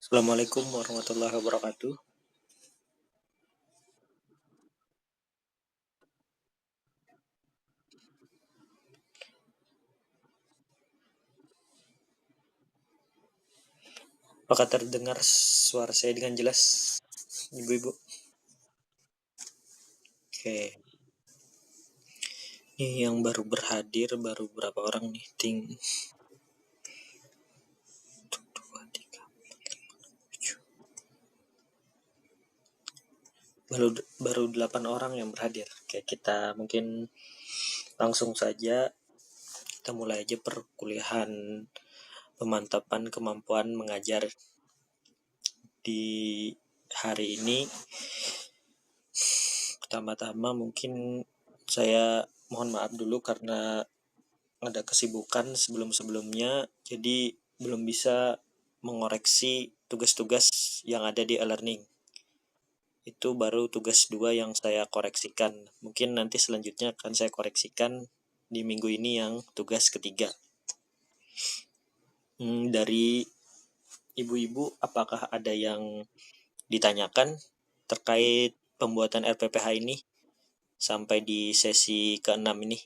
Assalamualaikum warahmatullahi wabarakatuh. Apakah terdengar suara saya dengan jelas, ibu-ibu? Oke, ini yang baru berhadir, baru berapa orang nih? Dua, tiga, tujuh. Baru 8 orang yang berhadir. Oke, kita mungkin langsung saja kita mulai aja perkuliahan pemantapan kemampuan mengajar di hari ini. Pertama-tama mungkin saya mohon maaf dulu karena ada kesibukan sebelum-sebelumnya, jadi belum bisa mengoreksi tugas-tugas yang ada di e-learning. Itu baru tugas 2 yang saya koreksikan. Mungkin nanti selanjutnya akan saya koreksikan di minggu ini yang tugas ketiga. Dari ibu-ibu, apakah ada yang ditanyakan terkait pembuatan RPPH ini sampai di sesi ke-6 ini?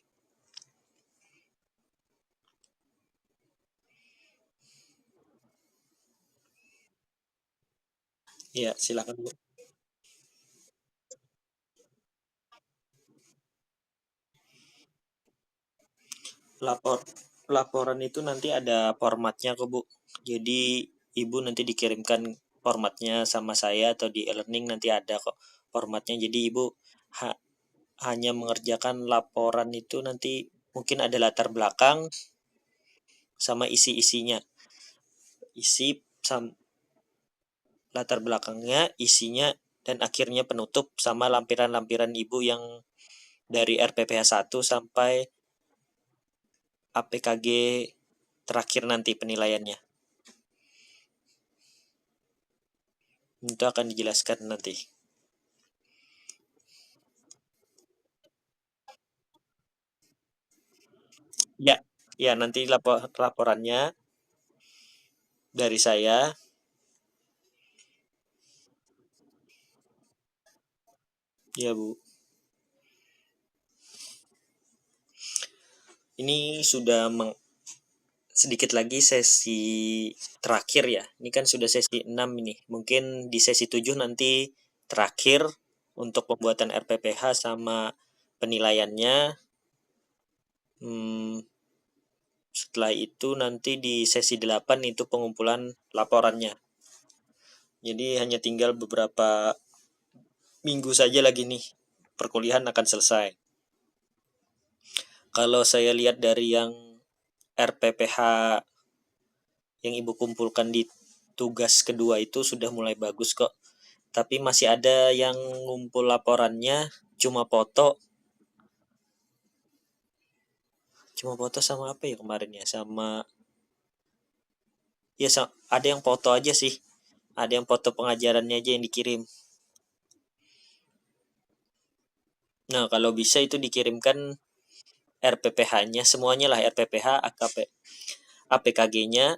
Ya, silakan Bu. Lapor Laporan itu nanti ada formatnya kok, Bu. Jadi Ibu nanti dikirimkan formatnya sama saya atau di e-learning nanti ada kok formatnya. Jadi Ibu ha- hanya mengerjakan laporan itu nanti mungkin ada latar belakang sama isi-isinya. Isi latar belakangnya, isinya dan akhirnya penutup sama lampiran-lampiran Ibu yang dari RPPH 1 sampai APKG terakhir nanti penilaiannya. Itu akan dijelaskan nanti. Ya, ya nanti laporannya dari saya. Ya, Bu. Ini sudah sedikit lagi sesi terakhir ya. Ini kan sudah sesi 6 ini. Mungkin di sesi 7 nanti terakhir untuk pembuatan RPPH sama penilaiannya. Hmm, Setelah itu nanti di sesi 8 itu pengumpulan laporannya. Jadi hanya tinggal beberapa minggu saja lagi nih perkuliahan akan selesai. Kalau saya lihat dari yang RPPH yang Ibu kumpulkan di tugas kedua itu sudah mulai bagus kok. Tapi masih ada yang ngumpul laporannya cuma foto. Cuma foto sama apa ya kemarin ya? Sama ya ada yang foto aja sih. Ada yang foto pengajarannya aja yang dikirim. Nah, kalau bisa itu dikirimkan RPPH-nya, semuanya lah RPPH, AKP, APKG-nya,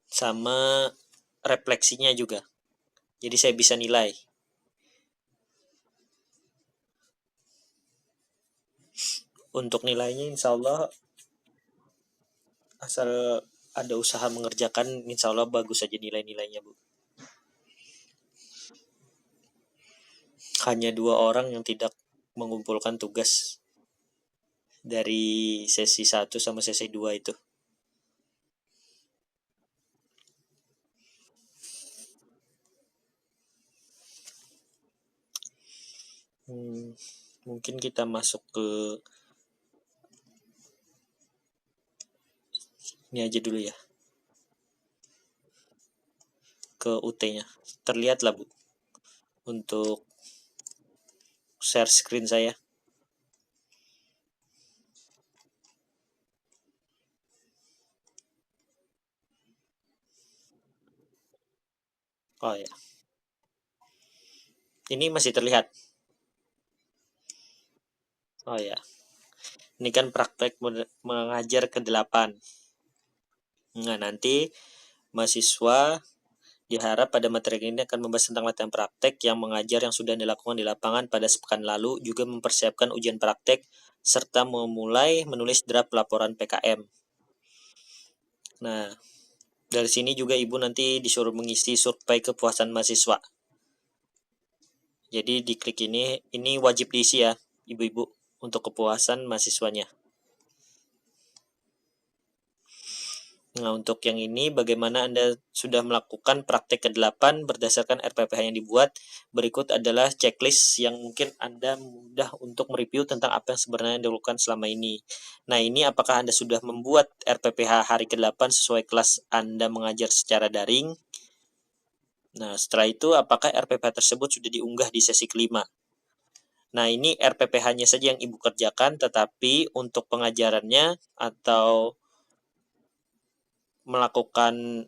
sama refleksinya juga. Jadi saya bisa nilai. Untuk nilainya insya Allah asal ada usaha mengerjakan, insya Allah bagus saja nilai-nilainya, Bu. Hanya 2 orang yang tidak mengumpulkan tugas dari sesi 1 sama sesi 2 itu. Mungkin kita masuk ke ini aja dulu ya, ke UT-nya. Terlihat lah, Bu, untuk share screen saya. Oh ya, ini masih terlihat. Oh ya, ini kan praktek mengajar ke-8. Nah, nanti mahasiswa Diharap pada materi ini akan membahas tentang latihan praktek yang mengajar yang sudah dilakukan di lapangan pada sepekan lalu, juga mempersiapkan ujian praktek, serta memulai menulis draft laporan PKM. Nah, dari sini juga Ibu nanti disuruh mengisi survei kepuasan mahasiswa. Jadi diklik ini wajib diisi ya, Ibu-ibu, untuk kepuasan mahasiswanya. Nah, untuk yang ini bagaimana Anda sudah melakukan praktek ke-8 berdasarkan RPPH yang dibuat. Berikut adalah checklist yang mungkin Anda mudah untuk mereview tentang apa yang sebenarnya dilakukan selama ini. Nah, ini apakah Anda sudah membuat RPPH hari ke-8 sesuai kelas Anda mengajar secara daring? Nah, setelah itu apakah RPPH tersebut sudah diunggah di sesi kelima? Nah, ini RPPH-nya saja yang Ibu kerjakan, tetapi untuk pengajarannya atau melakukan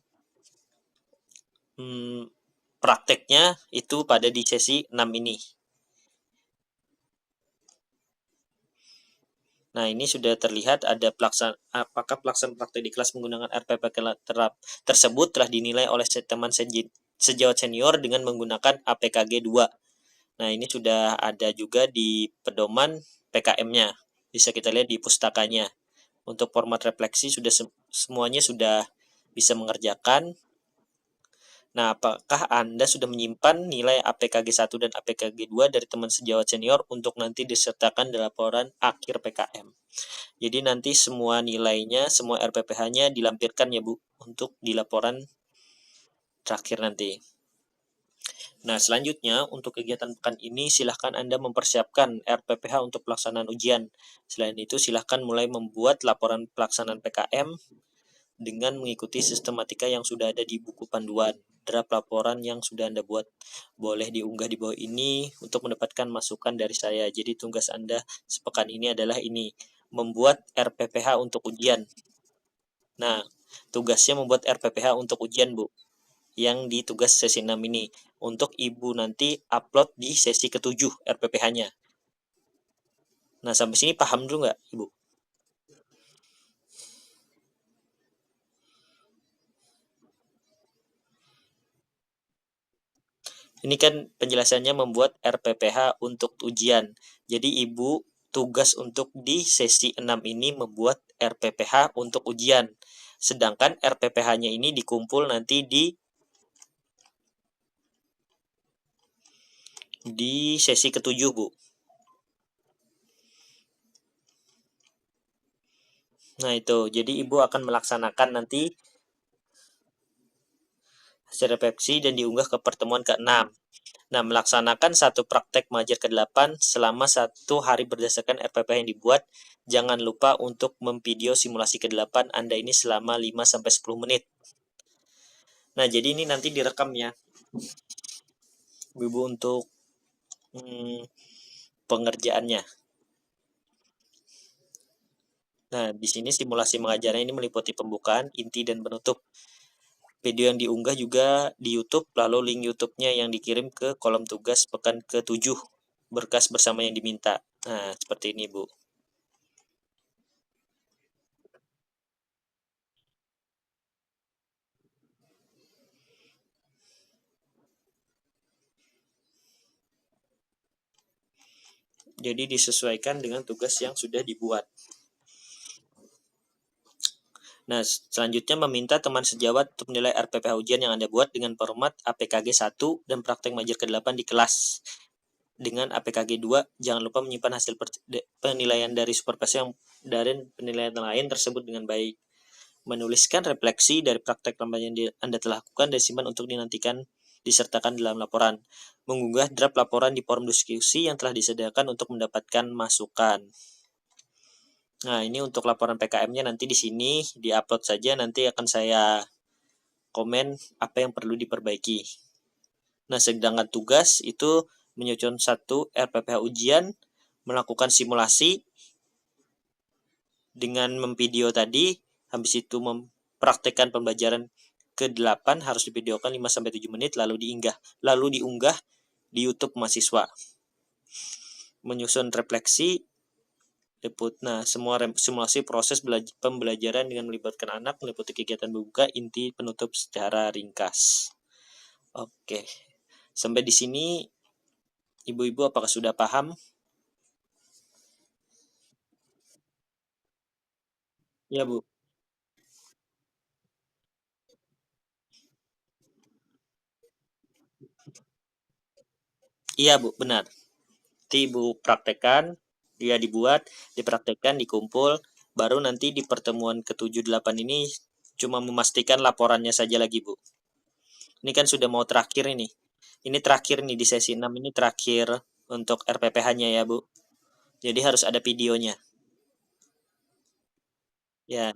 prakteknya itu pada di sesi 6 ini. Nah, ini sudah terlihat ada apakah pelaksanaan praktek di kelas menggunakan RPPH tersebut telah dinilai oleh teman sejawat senior dengan menggunakan APKG 2. Nah, ini sudah ada juga di pedoman PKM-nya. Bisa kita lihat di pustakanya. Untuk format refleksi sudah semuanya sudah bisa mengerjakan. Nah, apakah Anda sudah menyimpan nilai APKG 1 dan APKG 2 dari teman sejawat senior untuk nanti disertakan di laporan akhir PKM? Jadi nanti semua nilainya, semua RPPH-nya dilampirkan ya Bu, untuk di laporan terakhir nanti. Nah, selanjutnya untuk kegiatan pekan ini silahkan Anda mempersiapkan RPPH untuk pelaksanaan ujian. Selain itu, silahkan mulai membuat laporan pelaksanaan PKM dengan mengikuti sistematika yang sudah ada di buku panduan. Draft laporan yang sudah Anda buat boleh diunggah di bawah ini untuk mendapatkan masukan dari saya. Jadi tugas Anda sepekan ini adalah ini, membuat RPPH untuk ujian. Nah, tugasnya membuat RPPH untuk ujian, Bu, yang di tugas sesi 6 ini. Untuk Ibu nanti upload di sesi ke-7 RPPH-nya. Nah, sampai sini paham dulu nggak, Ibu? Ini kan penjelasannya membuat RPPH untuk ujian. Jadi Ibu tugas untuk di sesi 6 ini membuat RPPH untuk ujian. Sedangkan RPPH-nya ini dikumpul nanti di sesi ke-7, Bu. Nah, itu. Jadi Ibu akan melaksanakan nanti hasil refleksi dan diunggah ke pertemuan ke-6. Nah, melaksanakan satu praktek mengajar ke-8 selama 1 hari berdasarkan RPPH yang dibuat. Jangan lupa untuk memvideo simulasi ke-8 Anda ini selama 5-10 menit. Nah, jadi ini nanti direkam ya, Ibu, untuk pengerjaannya. Nah, di sini simulasi mengajarnya ini meliputi pembukaan, inti, dan penutup. Video yang diunggah juga di YouTube, lalu link YouTube-nya yang dikirim ke kolom tugas pekan ke-7, berkas bersama yang diminta. Nah, seperti ini, Bu. Jadi disesuaikan dengan tugas yang sudah dibuat. Nah, selanjutnya meminta teman sejawat untuk menilai RPPH ujian yang Anda buat dengan format APKG 1 dan praktek mengajar ke-8 di kelas. Dengan APKG 2, jangan lupa menyimpan hasil penilaian dari supervisor yang dari penilaian lain tersebut dengan baik. Menuliskan refleksi dari praktek yang Anda telah lakukan dan simpan untuk dinantikan disertakan dalam laporan. Mengunggah draft laporan di forum diskusi yang telah disediakan untuk mendapatkan masukan. Nah, ini untuk laporan PKM-nya nanti di sini di-upload saja, nanti akan saya komen apa yang perlu diperbaiki. Nah, sedangkan tugas itu menyusun 1 RPPH ujian, melakukan simulasi dengan memvideo tadi, habis itu mempraktekkan pembelajaran ke-8 harus divideokan 5-7 menit lalu diunggah di YouTube mahasiswa. Menyusun refleksi. Nah, semua simulasi proses pembelajaran dengan melibatkan anak, meliputi kegiatan membuka, inti, penutup secara ringkas. Oke, sampai di sini ibu-ibu apakah sudah paham? Ya, Bu. Iya, Bu, benar. Nanti Ibu praktekkan, dia dibuat, dipraktekkan, dikumpul, baru nanti di pertemuan ke-7 8 ini cuma memastikan laporannya saja lagi, Bu. Ini kan sudah mau terakhir ini. Ini terakhir nih di sesi 6 ini terakhir untuk RPPH-nya ya, Bu. Jadi harus ada videonya. Ya,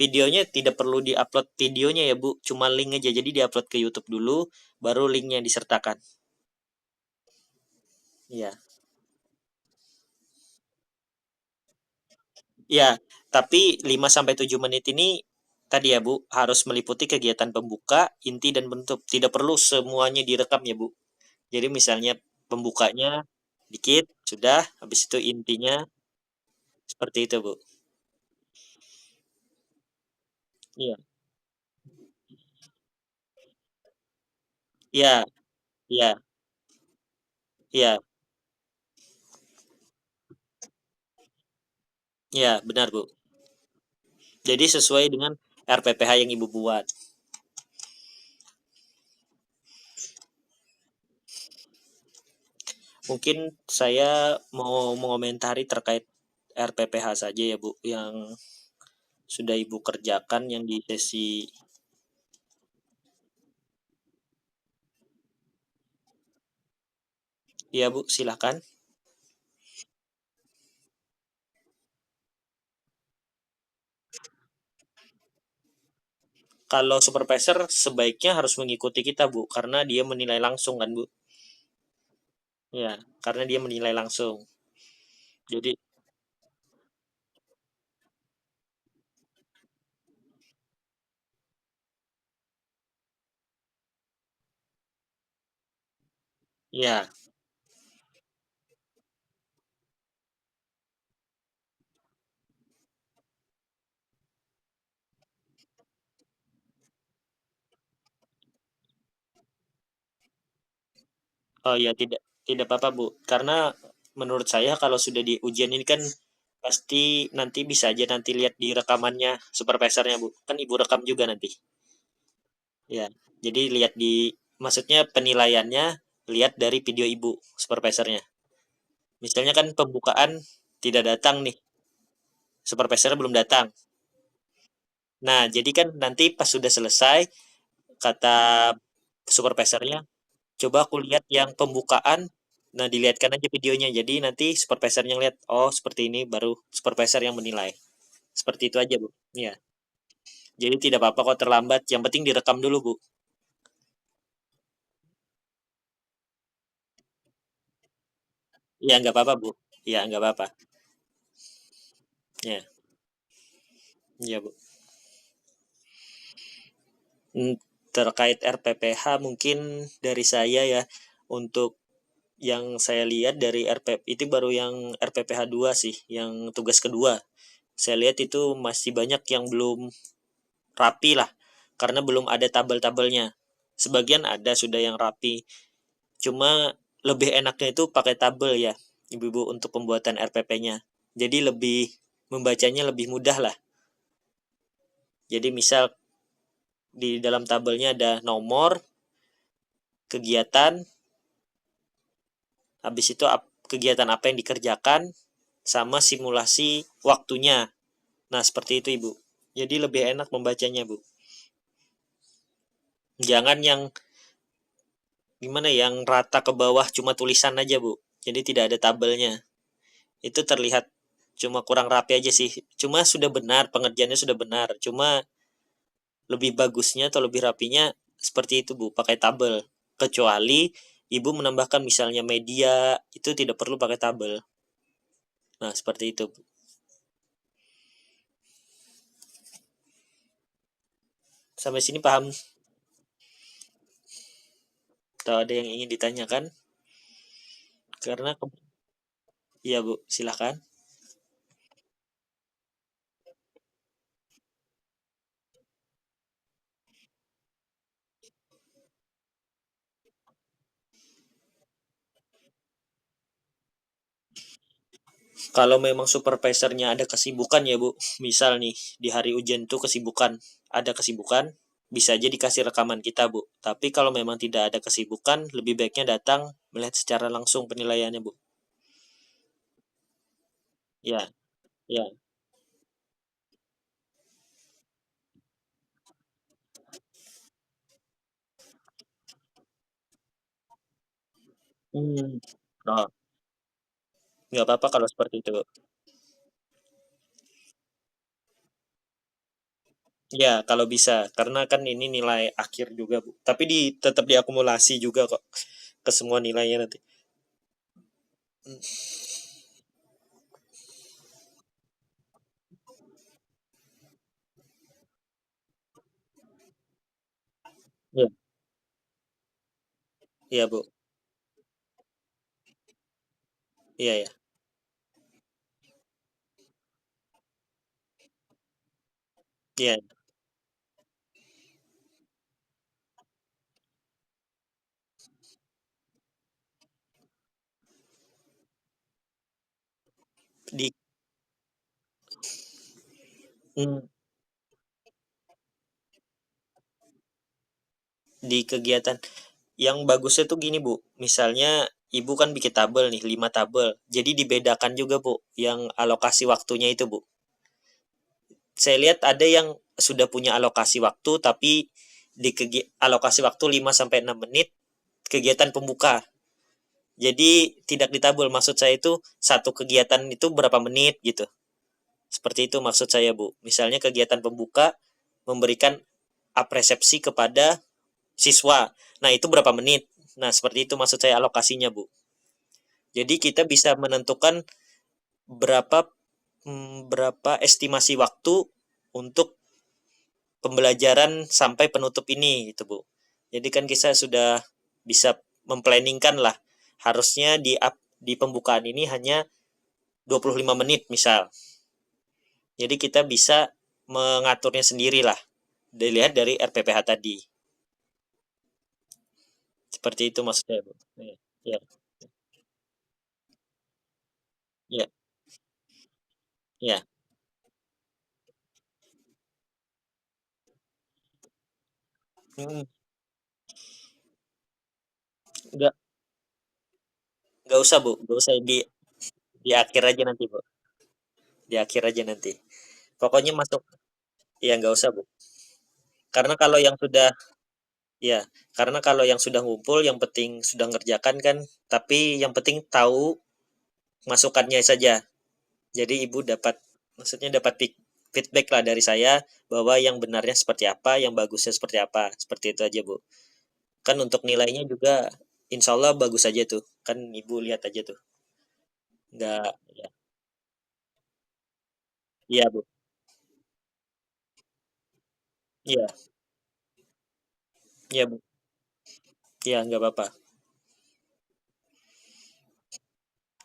videonya tidak perlu diupload videonya ya, Bu. Cuma link aja. Jadi diupload ke YouTube dulu, baru linknya disertakan. Ya. Ya, tapi 5 sampai 7 menit ini tadi ya, Bu, harus meliputi kegiatan pembuka, inti dan penutup. Tidak perlu semuanya direkam ya, Bu. Jadi misalnya pembukanya dikit, sudah, habis itu intinya seperti itu, Bu. Iya. Iya, iya, iya, iya, benar, Bu. Jadi sesuai dengan RPPH yang Ibu buat. Mungkin saya mau mengomentari terkait RPPH saja ya, Bu, yang sudah Ibu kerjakan yang di sesi. Iya, Bu, silakan. Kalau supervisor sebaiknya harus mengikuti kita, Bu, karena dia menilai langsung kan, Bu. Ya, karena dia menilai langsung. Jadi, ya, oh ya tidak tidak apa-apa, Bu. Karena menurut saya kalau sudah di ujian ini kan pasti nanti bisa aja nanti lihat di rekamannya supervisornya, Bu. Kan Ibu rekam juga nanti. Ya, jadi lihat di maksudnya penilaiannya lihat dari video Ibu supervisornya. Misalnya kan pembukaan tidak datang nih, supervisornya belum datang. Nah, jadi kan nanti pas sudah selesai, kata supervisornya, coba aku lihat yang pembukaan, nah dilihatkan aja videonya. Jadi nanti supervisornya lihat, oh seperti ini, baru supervisor yang menilai. Seperti itu aja, Bu. Iya. Jadi tidak apa-apa kok terlambat, yang penting direkam dulu, Bu. Iya, nggak apa-apa, Bu. Iya, nggak apa-apa. Iya, iya, Bu. Terkait RPPH mungkin dari saya ya, untuk yang saya lihat dari RP itu baru yang RPPH 2 sih, yang tugas kedua. Saya lihat itu masih banyak yang belum rapi lah, karena belum ada tabel-tabelnya. Sebagian ada sudah yang rapi, cuma lebih enaknya itu pakai tabel ya, ibu-ibu untuk pembuatan RPP-nya. Jadi lebih membacanya lebih mudah lah. Jadi misal di dalam tabelnya ada nomor, kegiatan, habis itu kegiatan apa yang dikerjakan, sama simulasi waktunya. Nah, seperti itu, Ibu. Jadi lebih enak membacanya, Bu. Jangan yang gimana ya, yang rata ke bawah cuma tulisan aja, Bu. Jadi tidak ada tabelnya. Itu terlihat cuma kurang rapi aja sih. Cuma sudah benar, pengerjaannya sudah benar. Cuma lebih bagusnya atau lebih rapinya seperti itu, Bu, pakai tabel. Kecuali Ibu menambahkan misalnya media, itu tidak perlu pakai tabel. Nah, seperti itu, Bu. Sampai sini paham? Atau ada yang ingin ditanyakan? Karena, iya, Bu, silahkan. Kalau memang supervisornya ada kesibukan ya Bu, misal nih di hari ujian tuh ada kesibukan, bisa aja dikasih rekaman kita Bu. Tapi kalau memang tidak ada kesibukan, lebih baiknya datang melihat secara langsung penilaiannya Bu. Ya, ya. Hmm. Oh, nggak apa-apa kalau seperti itu. Ya, kalau bisa, karena kan ini nilai akhir juga Bu. Tapi tetap diakumulasi juga kok ke semua nilainya nanti. Iya, iya Bu. Iya ya. Iya, di hmm, di kegiatan yang bagusnya tuh gini Bu, misalnya Ibu kan bikin tabel nih, 5 tabel. Jadi dibedakan juga Bu, yang alokasi waktunya itu Bu. Saya lihat ada yang sudah punya alokasi waktu, tapi alokasi waktu 5 sampai 6 menit kegiatan pembuka. Jadi tidak ditabel, maksud saya itu satu kegiatan itu berapa menit gitu. Seperti itu maksud saya Bu. Misalnya kegiatan pembuka memberikan apresiasi kepada siswa. Nah, itu berapa menit? Nah, seperti itu maksud saya alokasinya Bu. Jadi kita bisa menentukan berapa berapa estimasi waktu untuk pembelajaran sampai penutup ini gitu Bu. Jadi kan kita sudah bisa memplanningkan lah. Harusnya di pembukaan ini hanya 25 menit misal. Jadi kita bisa mengaturnya sendiri lah. Dilihat dari RPPH tadi. Seperti itu maksudnya Bu. Iya. Ya, ya, ya. Hmm, Nggak, nggak usah Bu. Nggak usah di akhir aja nanti Bu. Di akhir aja nanti. Pokoknya masuk. Ya nggak usah Bu. Karena kalau yang sudah ya, karena kalau yang sudah ngumpul, yang penting sudah ngerjakan kan, tapi yang penting tahu masukannya saja. Jadi ibu maksudnya dapat feedback lah dari saya bahwa yang benarnya seperti apa, yang bagusnya seperti apa, seperti itu aja Bu. Kan untuk nilainya juga, insya Allah bagus aja tuh. Kan ibu lihat aja tuh, nggak, ya, iya Bu, iya, iya Bu, iya nggak apa-apa,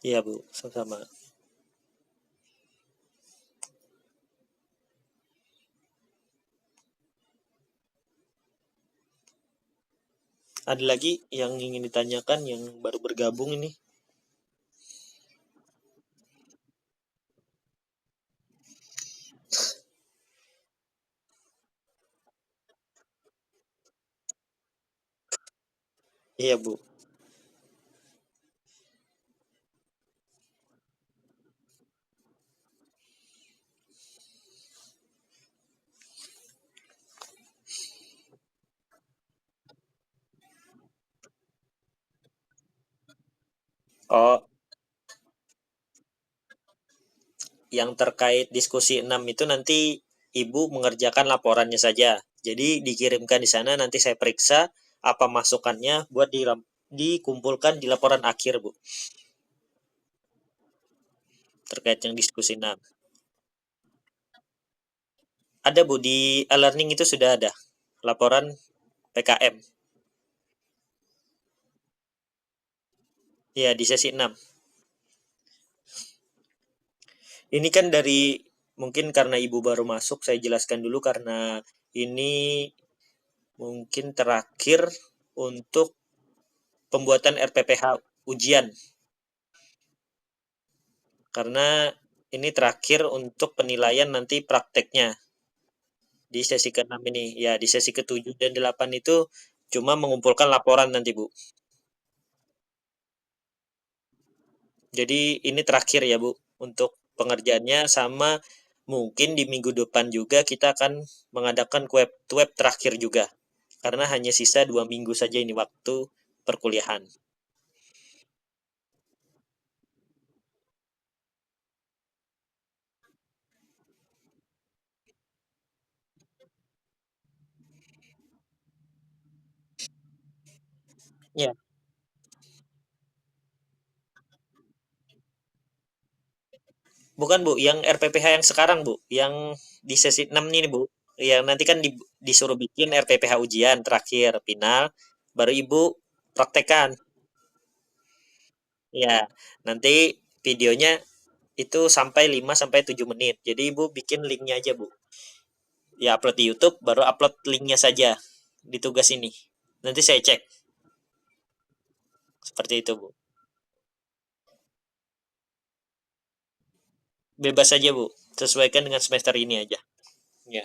iya Bu, sama-sama. Ada lagi yang ingin ditanyakan yang baru bergabung ini? Iya Bu. Oh, yang terkait diskusi 6 itu nanti Ibu mengerjakan laporannya saja. Jadi dikirimkan di sana, nanti saya periksa apa masukannya buat dikumpulkan di laporan akhir, Bu. Terkait yang diskusi 6. Ada, Bu, di e-learning itu sudah ada. Laporan PKM. Ya, di sesi 6. Ini kan mungkin karena Ibu baru masuk, saya jelaskan dulu karena ini mungkin terakhir untuk pembuatan RPPH ujian. karena ini terakhir untuk penilaian nanti prakteknya di sesi ke-6 ini. Ya, di sesi ke-7 dan 8 itu cuma mengumpulkan laporan nanti, Bu. Jadi ini terakhir ya, Bu, untuk pengerjaannya sama mungkin di minggu depan juga kita akan mengadakan web terakhir juga. Karena hanya sisa 2 minggu saja ini waktu perkuliahan. Ya, bukan Bu, yang RPPH yang sekarang Bu, yang di sesi 6 ini Bu. Yang nanti kan disuruh bikin RPPH ujian terakhir, final, baru Ibu praktekan. Ya, nanti videonya itu sampai 5 sampai 7 menit. Jadi Ibu bikin linknya aja Bu. Ya upload di YouTube, baru upload linknya saja di tugas ini. Nanti saya cek. Seperti itu Bu. Bebas saja Bu. Sesuaikan dengan semester ini aja. Ya.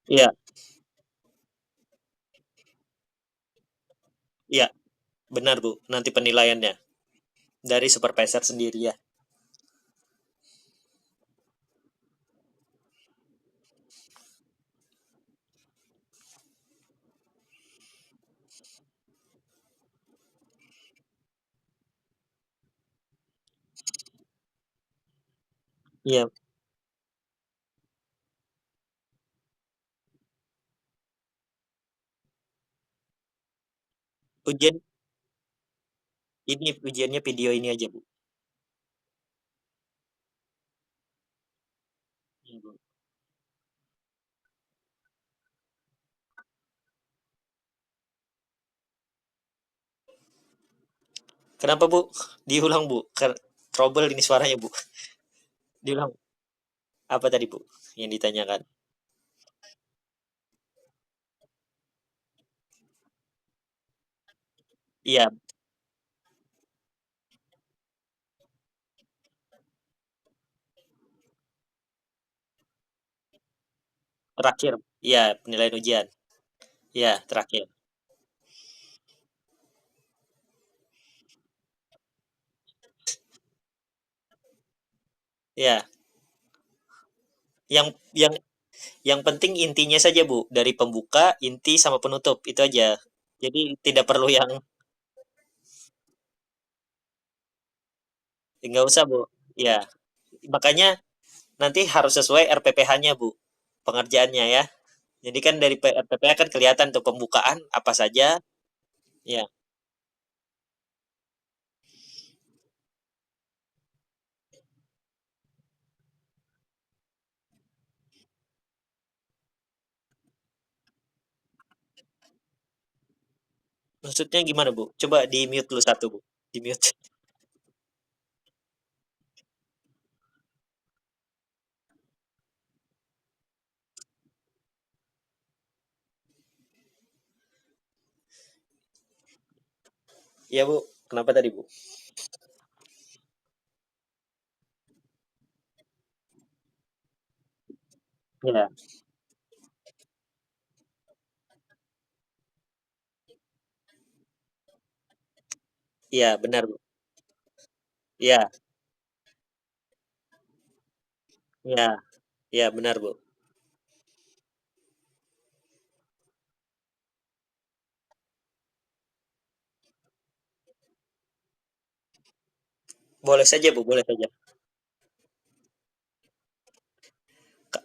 Iya, iya, benar Bu. Nanti penilaiannya dari supervisor sendiri ya. Iya, ujian ini ujiannya video ini aja Bu. Iya, Bu. Kenapa Bu? Diulang Bu. Trouble ini suaranya Bu. Diulang. Apa tadi Bu yang ditanyakan? Iya, terakhir. Iya, penilaian ujian. Iya, terakhir. Iya, yang yang penting intinya saja Bu, dari pembuka, inti sama penutup itu aja. Jadi tidak perlu yang nggak usah Bu. Ya, makanya nanti harus sesuai RPPH-nya Bu, pengerjaannya ya. Jadi kan dari RPPH kan kelihatan tuh pembukaan apa saja. Ya, maksudnya gimana Bu? Coba di mute dulu satu Bu. Di mute. Iya Bu. Kenapa tadi Bu? Ya, iya benar Bu. Iya, iya, iya benar Bu. Boleh saja Bu, boleh saja.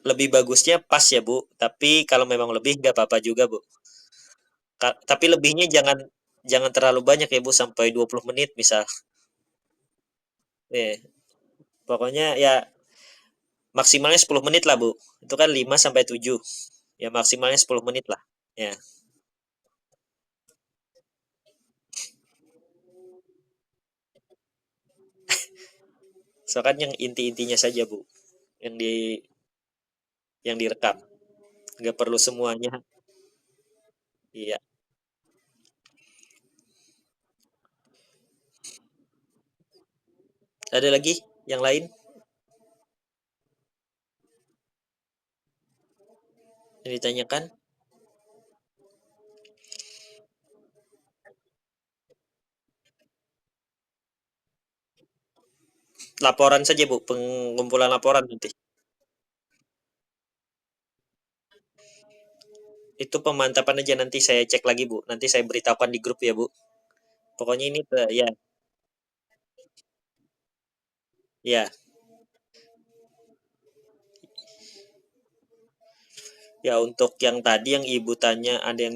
Lebih bagusnya pas ya Bu, tapi kalau memang lebih nggak apa-apa juga Bu. Tapi lebihnya jangan jangan terlalu banyak ya Bu, sampai 20 menit misal. Eh, pokoknya ya maksimalnya 10 menit lah Bu. Itu kan 5 sampai 7. Ya maksimalnya 10 menit lah. Ya. Misalkan yang inti-intinya saja, Bu, yang di yang direkam. Nggak perlu semuanya. Iya. Ada lagi yang lain yang ditanyakan? Laporan saja, Bu, pengumpulan laporan nanti. Itu pemantapan aja, nanti saya cek lagi, Bu. Nanti saya beritahukan di grup ya, Bu. Pokoknya ini ya, ya, ya untuk yang tadi yang Ibu tanya, ada yang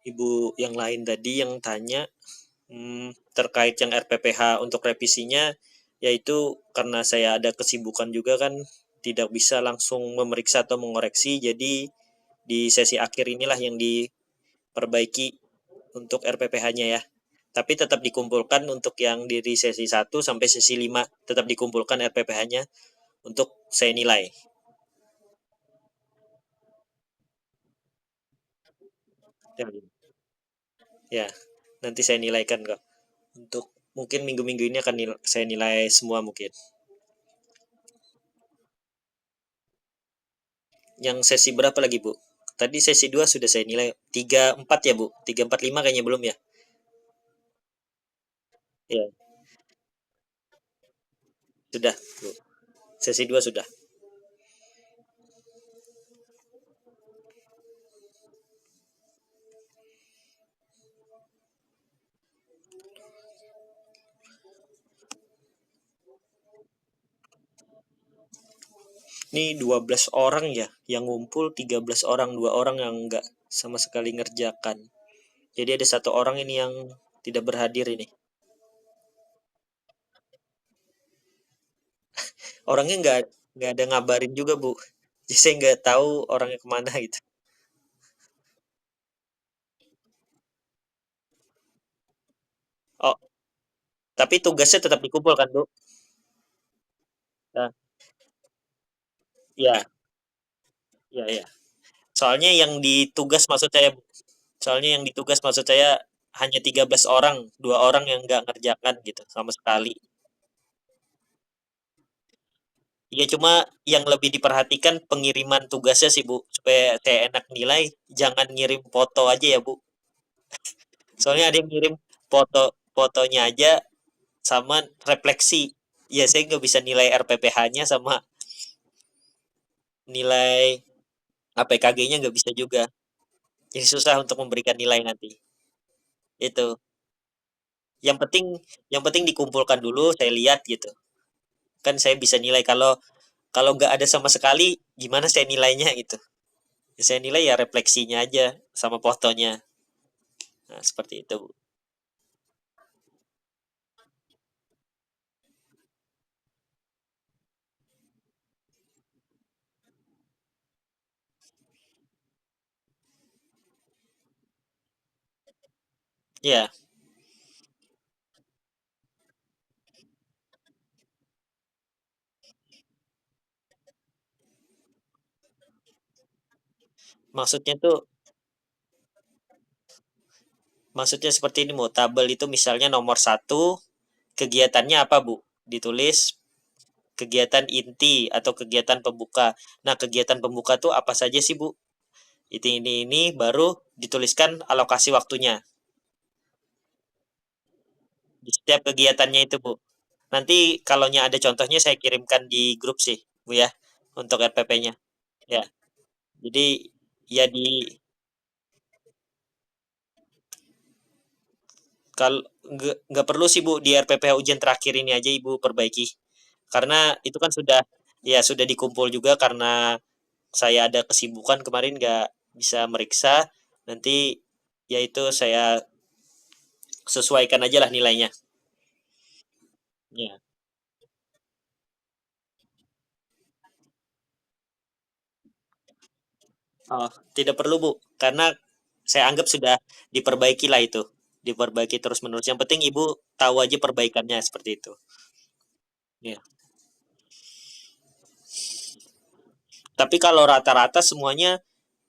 Ibu yang lain tadi yang tanya terkait yang RPPH untuk revisinya, yaitu karena saya ada kesibukan juga kan, tidak bisa langsung memeriksa atau mengoreksi, jadi di sesi akhir inilah yang diperbaiki untuk RPPH-nya ya. Tapi tetap dikumpulkan untuk yang dari sesi 1 sampai sesi 5, tetap dikumpulkan RPPH-nya untuk saya nilai. Ya, ya, nanti saya nilaikan kok. Untuk mungkin minggu-minggu ini akan saya nilai semua mungkin. Yang sesi berapa lagi, Bu? Tadi sesi 2 sudah saya nilai 3 4 ya, Bu? 3 4 5 kayaknya belum ya? Ya, sudah, Bu. Sesi 2 sudah. Ini 12 orang ya, yang ngumpul 13 orang, 2 orang yang enggak sama sekali ngerjakan. Jadi ada 1 orang ini yang tidak berhadir ini. Orangnya nggak ada ngabarin juga, Bu. Jadi saya nggak tahu orangnya kemana gitu. Oh, tapi tugasnya tetap dikumpulkan, Bu. Nah, ya, ya, ya. Soalnya yang ditugas maksud saya, Bu. Soalnya yang ditugas maksud saya hanya 13 orang, 2 orang yang nggak ngerjakan gitu sama sekali. Iya, cuma yang lebih diperhatikan pengiriman tugasnya sih, Bu. Supaya saya enak nilai, jangan ngirim foto aja ya, Bu. Soalnya ada yang ngirim fotonya aja sama refleksi. Ya, saya nggak bisa nilai RPPH-nya sama nilai APKG-nya nggak bisa juga. Jadi susah untuk memberikan nilai nanti. Itu. Yang penting yang penting dikumpulkan dulu, saya lihat gitu. Kan saya bisa nilai kalau kalau nggak ada sama sekali, gimana saya nilainya gitu. Ya, saya nilai ya refleksinya aja sama fotonya. Nah, seperti itu, Bu. Ya, maksudnya tuh maksudnya seperti ini, Bu. Tabel itu misalnya nomor 1, kegiatannya apa, Bu? Ditulis kegiatan inti atau kegiatan pembuka. Nah, kegiatan pembuka tuh apa saja sih, Bu? Ini baru dituliskan alokasi waktunya di setiap kegiatannya itu, Bu. Nanti kalau ada contohnya saya kirimkan di grup sih, Bu ya, untuk RPP-nya. Ya. Jadi ya kalau nggak perlu sih, Bu, di RPP ujian terakhir ini aja Ibu perbaiki. Karena itu kan sudah dikumpul juga karena saya ada kesibukan kemarin nggak bisa meriksa. Nanti ya itu saya sesuaikan aja lah nilainya. Ya. Oh, tidak perlu, Bu, karena saya anggap sudah diperbaiki lah itu. Diperbaiki terus-menerus. Yang penting Ibu tahu aja perbaikannya seperti itu. Ya. Tapi kalau rata-rata semuanya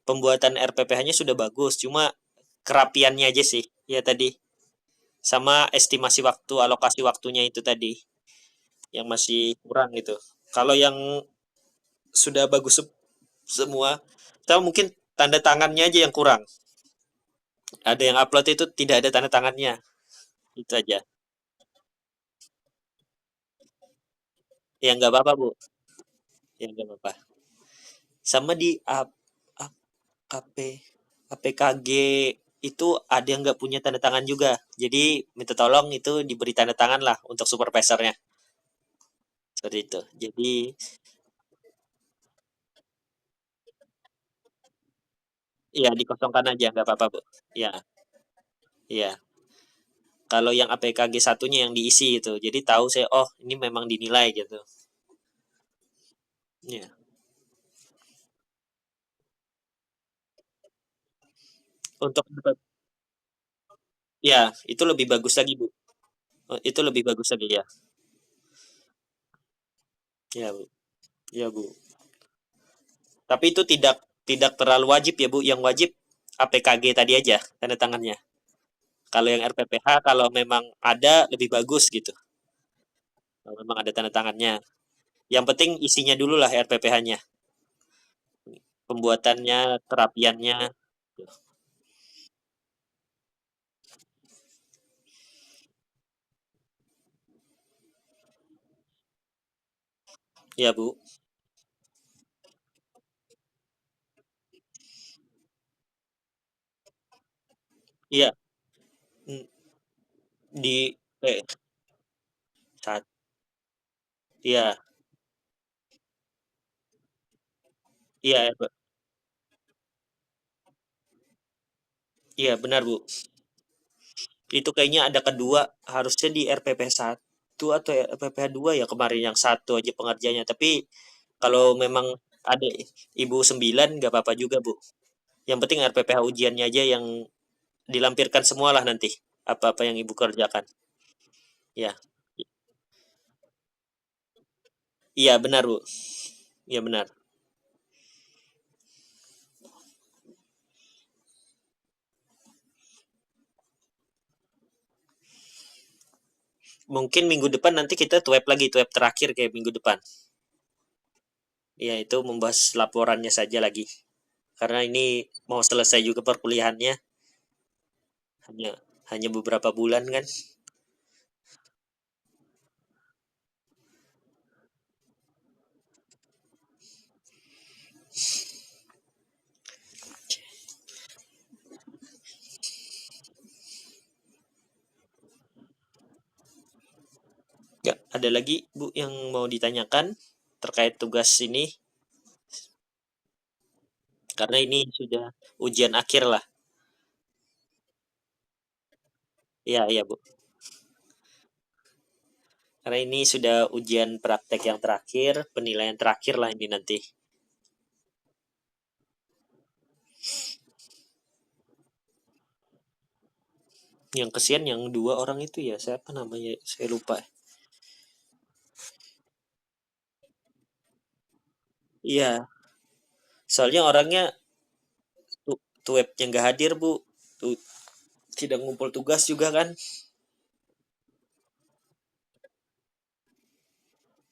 pembuatan RPPH-nya sudah bagus, cuma kerapiannya aja sih. Ya tadi sama estimasi waktu, alokasi waktunya itu tadi yang masih kurang gitu. Kalau yang sudah bagus semua, kita mungkin tanda tangannya aja yang kurang. Ada yang upload itu tidak ada tanda tangannya. Itu aja. Ya nggak apa-apa, Bu. Ya nggak apa-apa. Sama di AP, APKG itu ada yang nggak punya tanda tangan juga. Jadi minta tolong itu diberi tanda tangan lah untuk supervisornya. Seperti itu. Jadi ya dikosongkan aja nggak apa-apa, Bu. Ya, iya. Kalau yang APKG satunya yang diisi itu. Jadi tahu saya, oh ini memang dinilai gitu. Ya. Untuk ya, itu lebih bagus lagi, Bu. Itu lebih bagus lagi ya. Ya, Bu. Ya, Bu. Tapi itu tidak tidak terlalu wajib ya, Bu. Yang wajib APKG tadi aja tanda tangannya. Kalau yang RPPH kalau memang ada lebih bagus gitu. Kalau memang ada tanda tangannya. Yang penting isinya dulu lah RPPH-nya. Pembuatannya, terapiannya. Ya, Bu. Iya, mm, di saat iya, iya, iya benar, Bu. Itu kayaknya ada kedua, harusnya di RPP 1 atau RPP 2 ya kemarin yang satu aja pengerjanya. Tapi kalau memang ada Ibu 9 nggak apa-apa juga, Bu. Yang penting RPPH ujiannya aja yang dilampirkan semua lah nanti. Apa-apa yang Ibu kerjakan. Ya. Iya, benar, Bu. Iya, benar. Mungkin minggu depan nanti kita twab lagi, twab terakhir kayak minggu depan. Ya, itu membahas laporannya saja lagi. Karena ini mau selesai juga perkuliahannya. Hanya hanya beberapa bulan kan. Ya, ada lagi Bu yang mau ditanyakan terkait tugas ini? Karena ini sudah ujian akhir lah. Iya, iya Bu. Karena ini sudah ujian praktek yang terakhir, penilaian terakhir lah ini nanti. Yang kesian yang dua orang itu ya, siapa namanya? Saya lupa. Iya, soalnya orangnya tuh webnya nggak hadir Bu. Tuh tidak ngumpul tugas juga kan.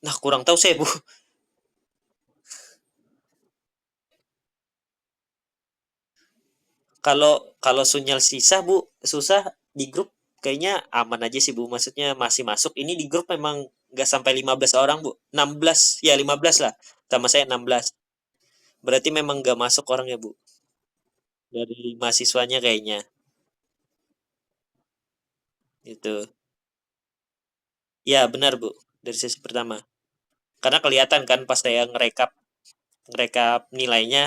Nah, kurang tahu saya Bu. Kalau kalau sinyal sisa Bu, susah di grup kayaknya aman aja sih Bu. Maksudnya masih masuk. Ini di grup memang nggak sampai 15 orang Bu. 16 ya 15 lah. Sama saya 16. Berarti memang nggak masuk orang ya Bu. Dari mahasiswanya kayaknya. Itu. Ya benar Bu. Dari sesi pertama. Karena kelihatan kan pas saya ngerekap ngerekap nilainya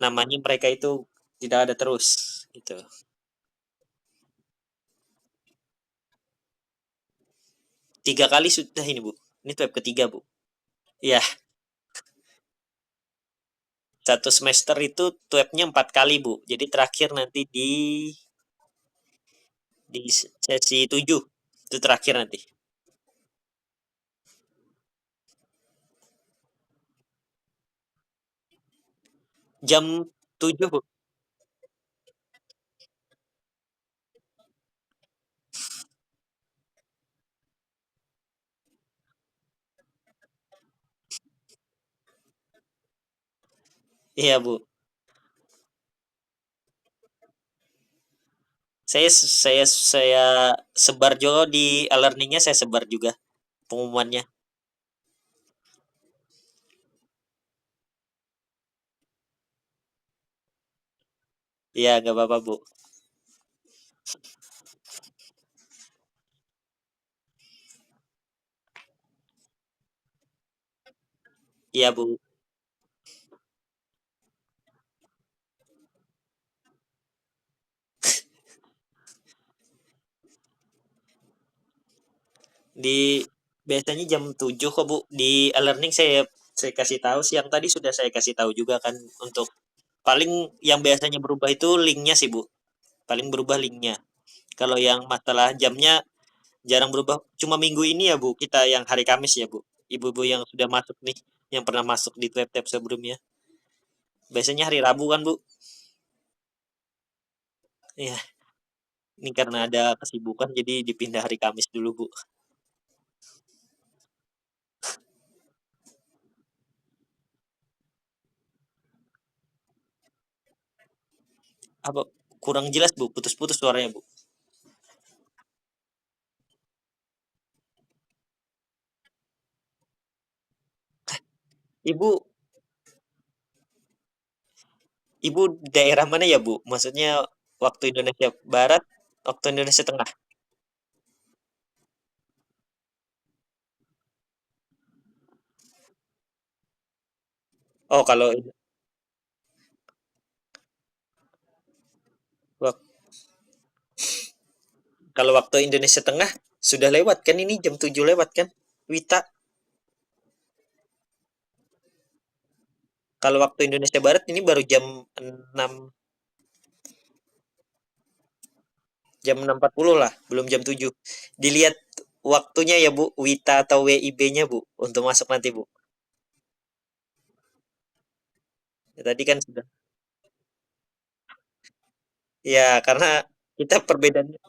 namanya mereka itu tidak ada terus gitu. 3 kali sudah ini Bu. Ini web ketiga Bu. Ya, satu semester itu twabnya 4 kali Bu. Jadi terakhir nanti di sesi 7 itu terakhir nanti. jam 7 Bu. Iya Bu. Saya sebar juga di e-learning-nya, saya sebar juga pengumumannya. Iya, nggak apa-apa Bu. Iya Bu. Di biasanya jam 7 kok Bu. Di e-learning saya kasih tahu, siang tadi sudah saya kasih tahu juga kan, untuk paling yang biasanya berubah itu linknya sih Bu. Paling berubah linknya. Kalau yang masalah jamnya jarang berubah. Cuma minggu ini ya Bu, kita yang hari Kamis ya Bu. Ibu-ibu yang sudah masuk nih, yang pernah masuk di tab-tab sebelumnya. Biasanya hari Rabu kan Bu? Iya, ini karena ada kesibukan jadi dipindah hari Kamis dulu Bu. Apa kurang jelas Bu? Putus-putus suaranya Bu. Ibu, Ibu daerah mana ya Bu? Maksudnya waktu Indonesia Barat, waktu Indonesia Tengah. Oh, wak- kalau waktu Indonesia Tengah sudah lewat kan, ini jam 7 lewat kan? Wita. Kalau waktu Indonesia Barat ini baru jam 6.40 lah, belum jam 7. Dilihat waktunya ya Bu, Wita atau WIB-nya Bu, untuk masuk nanti Bu. Ya, tadi kan sudah. Ya, karena kita perbedaannya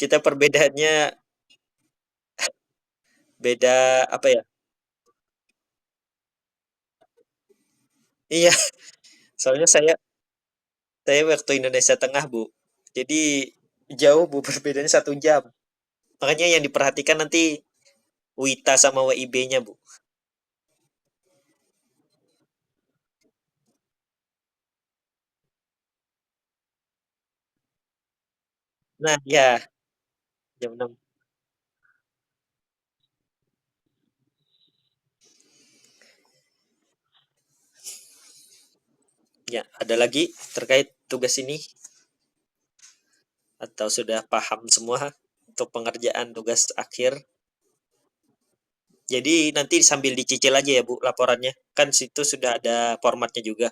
kita perbedaannya beda apa ya? Iya, soalnya saya waktu Indonesia Tengah Bu. Jadi jauh Bu, perbedaannya 1 jam. Makanya yang diperhatikan nanti Wita sama WIB-nya Bu. Nah, ya jam 6. Ya, ada lagi terkait tugas ini atau sudah paham semua untuk pengerjaan tugas akhir? Jadi nanti sambil dicicil aja ya Bu laporannya. Kan situ sudah ada formatnya juga.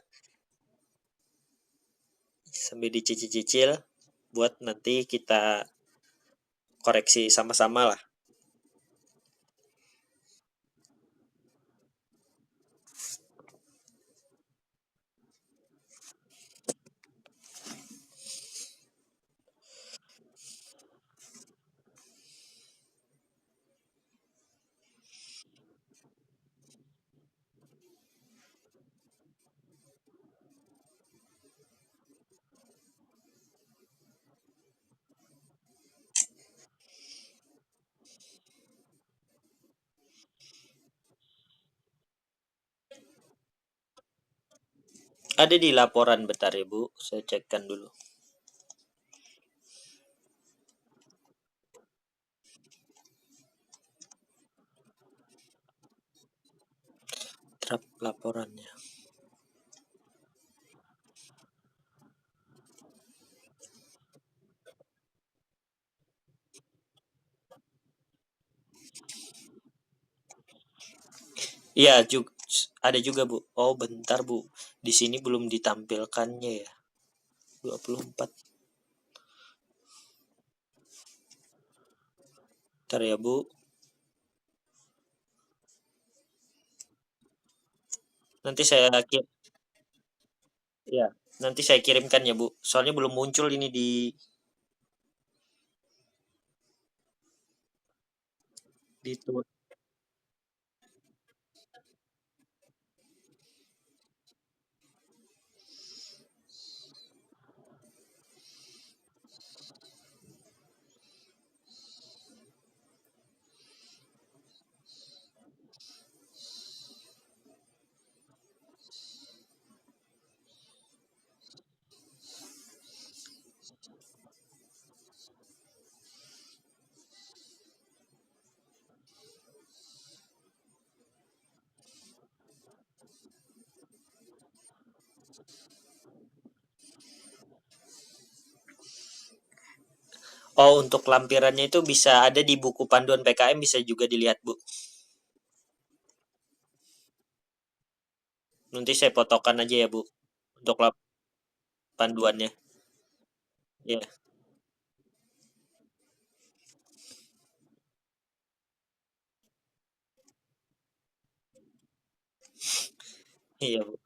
Sambil dicicil-cicil buat nanti kita koreksi sama-sama lah. Ada di laporan, bentar ya Bu, saya cekkan dulu. Draft laporannya. Iya, ada juga Bu. Oh, bentar Bu. Di sini belum ditampilkannya ya. 24. Bentar ya Bu. Nanti saya Ya, nanti saya kirimkan ya, Bu. Soalnya belum muncul ini di tuh. Oh, untuk lampirannya itu bisa ada di buku panduan PKM, bisa juga dilihat, Bu. Nanti saya fotokan aja ya, Bu, untuk panduannya. Ya, iya, Bu.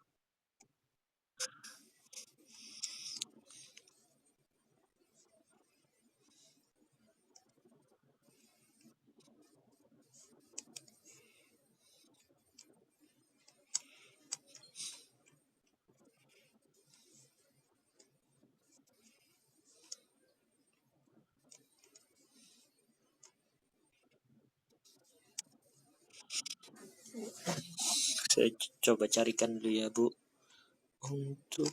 Saya coba carikan dulu ya, Bu. Untuk,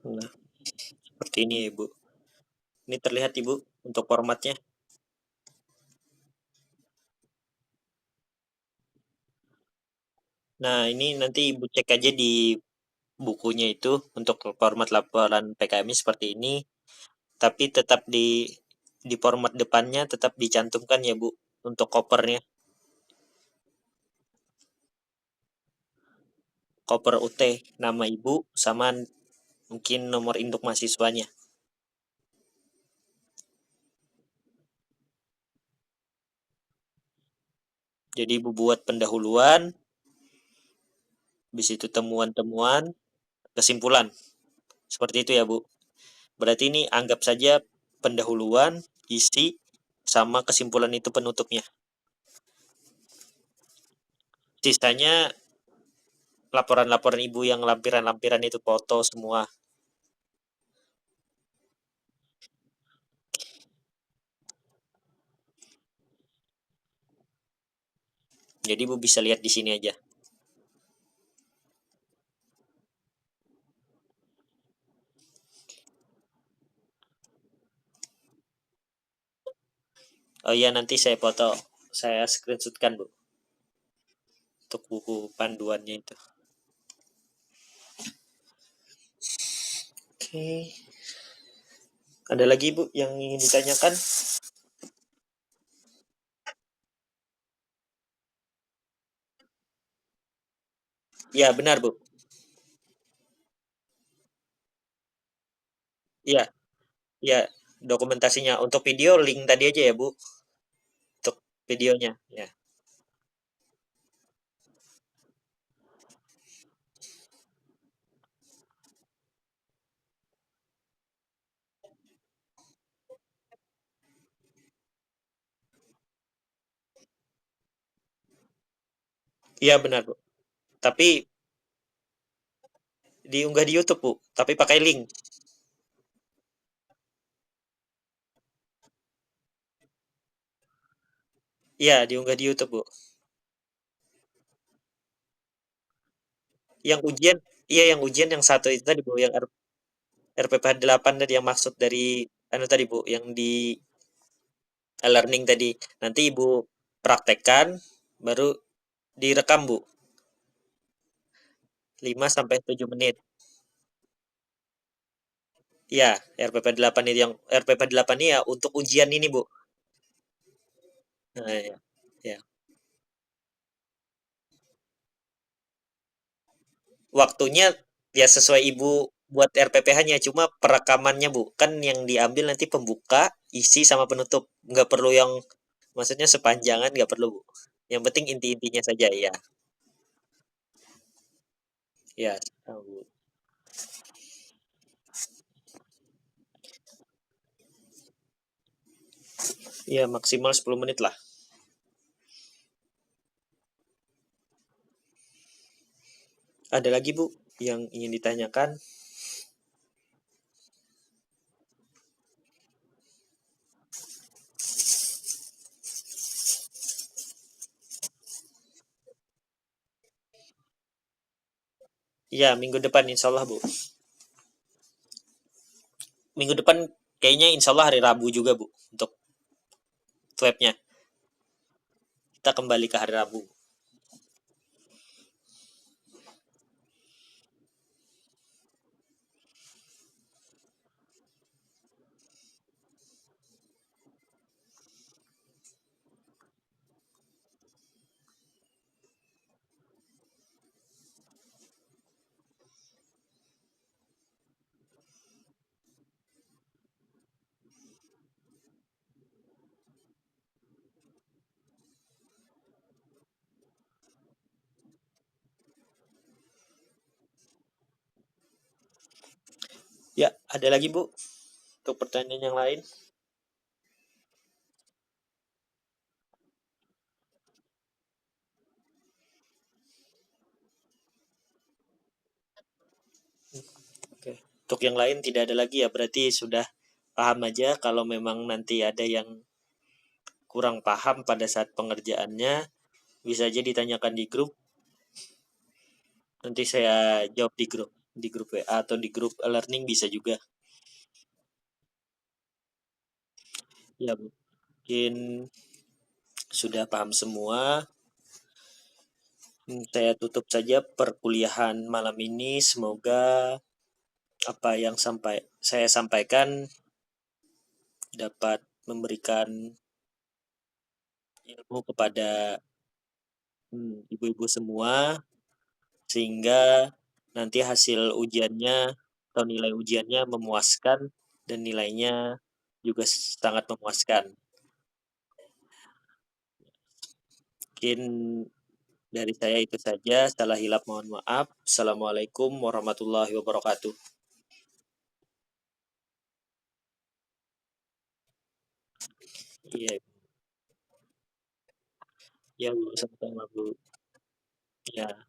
nah, seperti ini ya, Bu. Ini terlihat, Ibu, untuk formatnya. Nah, ini nanti Ibu cek aja di bukunya itu untuk format laporan PKMI seperti ini, tapi tetap di format depannya tetap dicantumkan ya, Bu, untuk kopernya. Koper UT, nama Ibu sama mungkin nomor induk mahasiswanya. Jadi Ibu buat pendahuluan, habis itu temuan-temuan, kesimpulan. Seperti itu ya, Bu. Berarti ini anggap saja pendahuluan, isi, sama kesimpulan itu penutupnya. Sisanya laporan-laporan Ibu yang lampiran-lampiran itu foto semua. Jadi Ibu bisa lihat di sini aja. Oh iya, nanti saya foto, saya screenshotkan, Bu, untuk buku panduannya itu. Oke. Ada lagi, Bu, yang ingin ditanyakan? Ya, benar, Bu. Iya, iya, dokumentasinya. Untuk video link tadi aja ya, Bu, untuk videonya. Ya. Iya, benar, Bu. Tapi diunggah di YouTube, Bu, tapi pakai link. Iya, diunggah di YouTube, Bu. Yang ujian, iya yang ujian yang satu itu tadi, Bu, yang RPPH 8 tadi yang maksud dari anu tadi, Bu, yang di e-learning tadi. Nanti Ibu praktekkan baru direkam, Bu. 5 sampai 7 menit. Iya, RPP 8 itu yang RPP 8 ini ya untuk ujian ini, Bu. Nah, ya. Ya. Waktunya ya sesuai Ibu buat RPPH-nya, cuma perekamannya, Bu. Kan yang diambil nanti pembuka, isi sama penutup. Nggak perlu yang maksudnya sepanjangan nggak perlu, Bu. Yang penting inti-intinya saja ya. Ya, tahu, Bu. Ya, maksimal 10 menit lah. Ada lagi, Bu, yang ingin ditanyakan? Ya, minggu depan insya Allah, Bu. Minggu depan kayaknya insya Allah hari Rabu juga, Bu, untuk webnya. Kita kembali ke hari Rabu. Ya, ada lagi, Bu, untuk pertanyaan yang lain? Oke. Untuk yang lain tidak ada lagi ya, berarti sudah paham aja. Kalau memang nanti ada yang kurang paham pada saat pengerjaannya, bisa aja ditanyakan di grup. Nanti saya jawab di grup WA atau di grup learning bisa juga. Ya, mungkin sudah paham semua. Saya tutup saja perkuliahan malam ini. Semoga apa yang saya sampaikan dapat memberikan ilmu kepada ibu-ibu semua, sehingga nanti hasil ujiannya atau nilai ujiannya memuaskan dan nilainya juga sangat memuaskan. Mungkin dari saya itu saja, salah hilap mohon maaf. Assalamualaikum warahmatullahi wabarakatuh. Iya, iya Bu, sama-sama Bu. Ya.